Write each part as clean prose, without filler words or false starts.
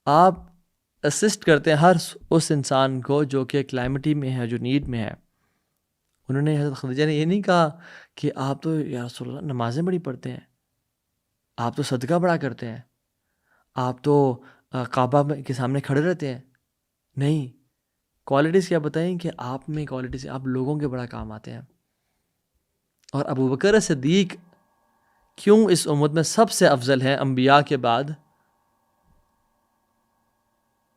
آپ اسسٹ کرتے ہیں ہر اس انسان کو جو کہ کلائمٹی میں ہے, جو نیڈ میں ہے. انہوں نے حضرت خدیجہ نے یہ نہیں کہا کہ آپ تو یا رسول اللہ نمازیں بڑی پڑھتے ہیں, آپ تو صدقہ بڑا کرتے ہیں, آپ تو کعبہ کے سامنے کھڑے رہتے ہیں. نہیں, کوالٹیز کیا بتائیں کہ آپ میں کوالٹیز, آپ لوگوں کے بڑا کام آتے ہیں. اور ابو بکر صدیق کیوں اس امت میں سب سے افضل ہیں انبیاء کے بعد؟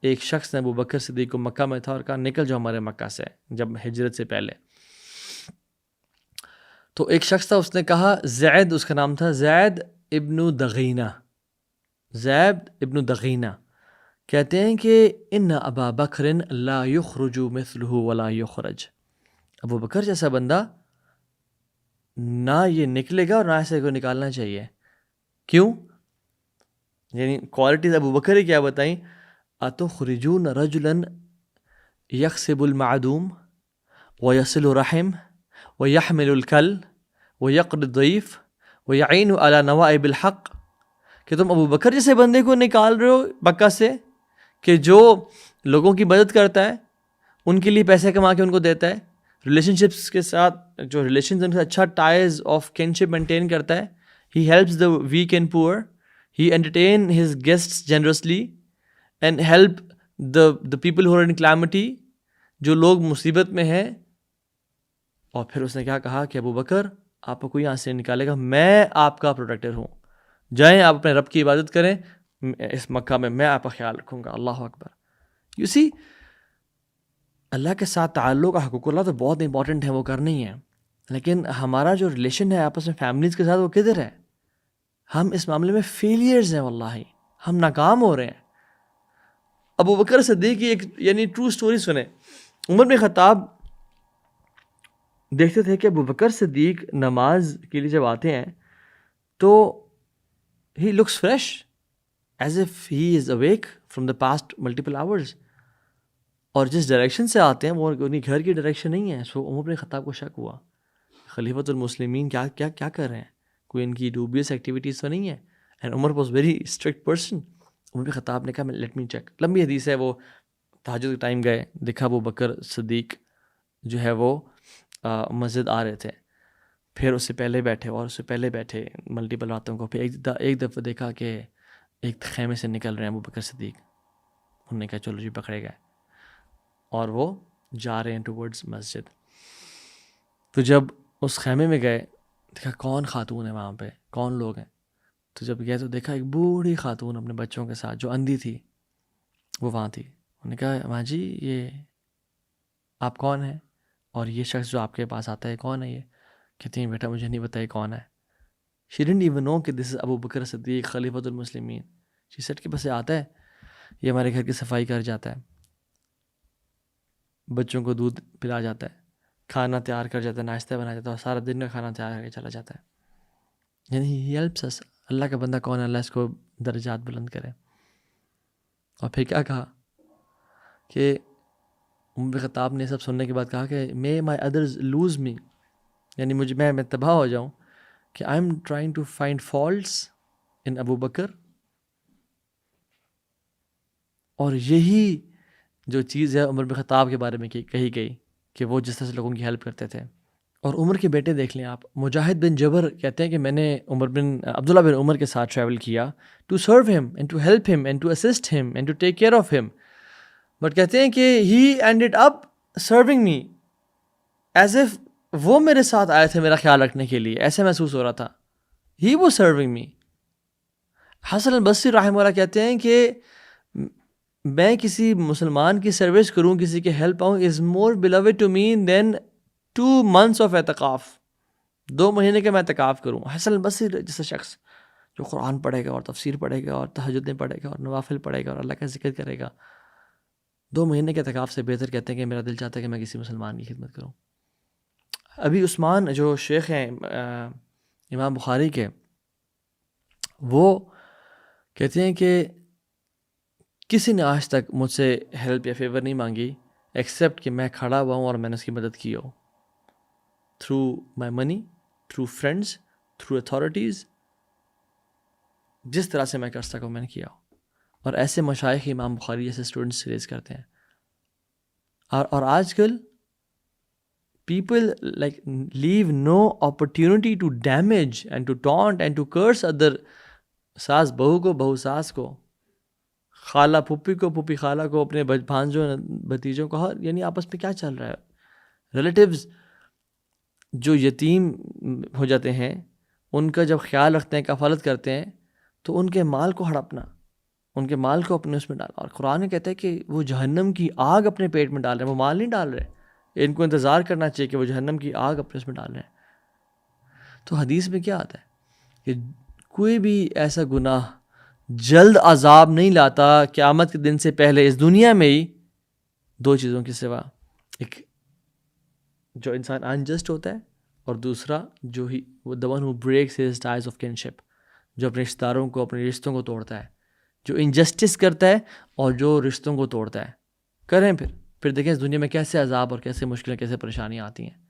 ایک شخص نے ابو بکر صدیق کو مکہ میں تھا اور کہا نکل جاؤ ہمارے مکہ سے, جب ہجرت سے پہلے. تو ایک شخص تھا, اس نے کہا زید, اس کا نام تھا زید ابن دغینہ, زید ابن دغینہ کہتے ہیں کہ ان ابا بکر لا یخرج مثلہ ولا یخرج, ابو بکر جیسا بندہ نہ یہ نکلے گا اور نہ ایسے کو نکالنا چاہیے. کیوں؟ یعنی کوالٹیز ابو بکر کیا بتائیں, اتخرجون رجلا یکسب المعدوم ویصل الرحم ویحمل الکل ویقر الضیف ویعین علی نوائب الحق, کہ تم ابو بکر جیسے بندے کو نکال رہے ہو مکہ سے کہ جو لوگوں کی مدد کرتا ہے, ان کے لیے پیسے کما کے ان کو دیتا ہے, ریلیشن شپس کے ساتھ جو ریلیشنز ان سے اچھا ٹائز آف کنشپ مینٹین کرتا ہے, he helps the weak and poor, he entertain his guests generously and help the people who are in calamity, جو لوگ مصیبت میں ہیں. اور پھر اس نے کیا کہا کہ ابو بکر آپ کو کوئی یہاں سے نکالے گا, میں آپ کا پروٹیکٹر ہوں, جائیں آپ اپنے رب کی عبادت کریں, اس مکہ میں آپ کا خیال رکھوں گا. اللہ اکبر. یو سی, اللہ کے ساتھ تعلق حقوق اللہ تو بہت امپورٹنٹ ہے, وہ کرنا ہی ہے, لیکن ہمارا جو ریلیشن ہے آپس میں فیملیز کے ساتھ وہ کدھر ہے؟ ہم اس معاملے میں فیلیئرز ہیں, واللہ ہم ناکام ہو رہے ہیں. ابو بکر صدیق کی ایک یعنی ٹرو سٹوری سنیں. عمر بن خطاب دیکھتے تھے کہ ابو بکر صدیق نماز کے لیے جب آتے ہیں تو he looks fresh as if he is awake from the past multiple hours, اور جس ڈائریکشن سے آتے ہیں وہ انہیں گھر کی ڈائریکشن نہیں ہے. سو عمر بن خطاب کو شک ہوا خلیفۃ المسلمین کیا کیا کیا کر رہے ہیں, کوئی ان کی ڈوبیس ایکٹیویٹیز تو نہیں ہے. And Umar was very strict person. Umar bin Khattab نے کہا لیٹ می چیک. لمبی حدیث ہے, وہ تہجد کے ٹائم گئے, دیکھا ابو بکر صدیق جو ہے وہ مسجد آ رہے تھے, پھر اس سے پہلے بیٹھے اور اس سے پہلے بیٹھے ملٹیپل راتوں کو. پھر ایک دفعہ دیکھا کہ ایک خیمے سے نکل رہے ہیں ابو بکر صدیق. انہوں نے کہا چلو جی پکڑے گئے, اور وہ جا رہے ہیں ٹورڈز مسجد. تو جب اس خیمے میں گئے دیکھا کون خاتون ہے وہاں پہ, کون لوگ ہیں. تو جب گئے تو دیکھا ایک بوڑھی خاتون اپنے بچوں کے ساتھ جو اندھی تھی وہ وہاں تھی. انہوں نے کہا ماں جی یہ آپ کون ہیں, اور یہ شخص جو آپ کے پاس آتا ہے کون ہے یہ؟ کہتے ہیں بیٹا مجھے نہیں پتا یہ کون ہے. She didn't even know کہ this is Abu Bakr Siddiq خلیفۃ ul Muslimeen. She said کہ بس یہ آتا ہے, یہ ہمارے گھر کی صفائی کر جاتا ہے, بچوں کو دودھ پلا جاتا ہے, کھانا تیار کر جاتا ہے, ناشتہ بنا جاتا ہے, اور سارا دن کا کھانا تیار کر کے چلا جاتا ہے. یعنی ہی ہیلپس اس. اللہ کا بندہ کون ہے, اللہ اس کو درجات بلند کرے. اور پھر کیا کہا کہ عمر بن خطاب نے سب سننے کے بعد کہا کہ مے مائی ادرز لوز می, یعنی میں تباہ ہو جاؤں, کہ I am trying to find faults in Abu Bakr. اور یہی جو چیز ہے عمر بن خطاب کے بارے میں کہی گئی کہ وہ جس طرح سے لوگوں کی ہیلپ کرتے تھے. اور عمر کے بیٹے دیکھ لیں آپ, مجاہد بن جبر کہتے ہیں کہ میں نے عبداللہ بن عمر کے ساتھ ٹریول کیا to serve him and to help him and to assist him and to take care of him, but کہتے ہیں کہ he ended up serving me as if وہ میرے ساتھ آئے تھے میرا خیال رکھنے کے لیے, ایسے محسوس ہو رہا تھا. ہی واز سرونگ می. حسن البصری رحمہ اللہ کہتے ہیں کہ میں کسی مسلمان کی سروس کروں, کسی کے ہیلپ آؤں, is more beloved to me than 2 months of اعتکاف. 2 مہینے کے میں اعتکاف کروں. حسن البصری جیسا شخص جو قرآن پڑھے گا اور تفسیر پڑھے گا اور تہجدیں پڑھے گا اور نوافل پڑھے گا اور اللہ کا ذکر کرے گا, 2 مہینے کے اعتکاف سے بہتر کہتے ہیں کہ میرا دل چاہتا ہے کہ میں کسی مسلمان کی خدمت کروں. ابھی عثمان جو شیخ ہیں امام بخاری کے, وہ کہتے ہیں کہ کسی نے آج تک مجھ سے ہیلپ یا فیور نہیں مانگی ایکسیپٹ کہ میں کھڑا ہوا ہوں اور میں نے اس کی مدد کی ہو, through my money, through friends, through authorities, جس طرح سے میں کر سکوں میں نے کیا ہو. اور ایسے مشائخ امام بخاری جیسے اسٹوڈنٹس ریز کرتے ہیں. اور آج کل people like leave no opportunity to damage and to taunt and to curse other. ساس بہو کو، بہو ساس کو، خالہ پھپھی کو، پھپھی خالہ کو، اپنے بھانجوں بھتیجوں کو، یعنی آپس میں کیا چل رہا ہے. ریلیٹیوز جو یتیم ہو جاتے ہیں ان کا جب خیال رکھتے ہیں، کفالت کرتے ہیں، تو ان کے مال کو ہڑپنا، ان کے مال کو اپنے اس میں ڈالنا. اور قرآن کہتا ہے کہ وہ جہنم کی آگ اپنے پیٹ میں ڈال رہے ہیں، وہ مال نہیں ڈال رہے. ان کو انتظار کرنا چاہیے کہ وہ جہنم کی آگ اپنے اس میں ڈال رہے ہیں. تو حدیث میں کیا آتا ہے کہ کوئی بھی ایسا گناہ جلد عذاب نہیں لاتا قیامت کے دن سے پہلے اس دنیا میں ہی، دو چیزوں کے سوا. ایک جو انسان انجسٹ ہوتا ہے، اور دوسرا جو ہی وہ the one who breaks his ties of kinship، جو اپنے رشتہ داروں کو، اپنے رشتوں کو توڑتا ہے، جو انجسٹس کرتا ہے اور جو رشتوں کو توڑتا ہے. کریں پھر دیکھیں اس دنیا میں کیسے عذاب اور کیسے مشکلیں، کیسے پریشانیاں آتی ہیں.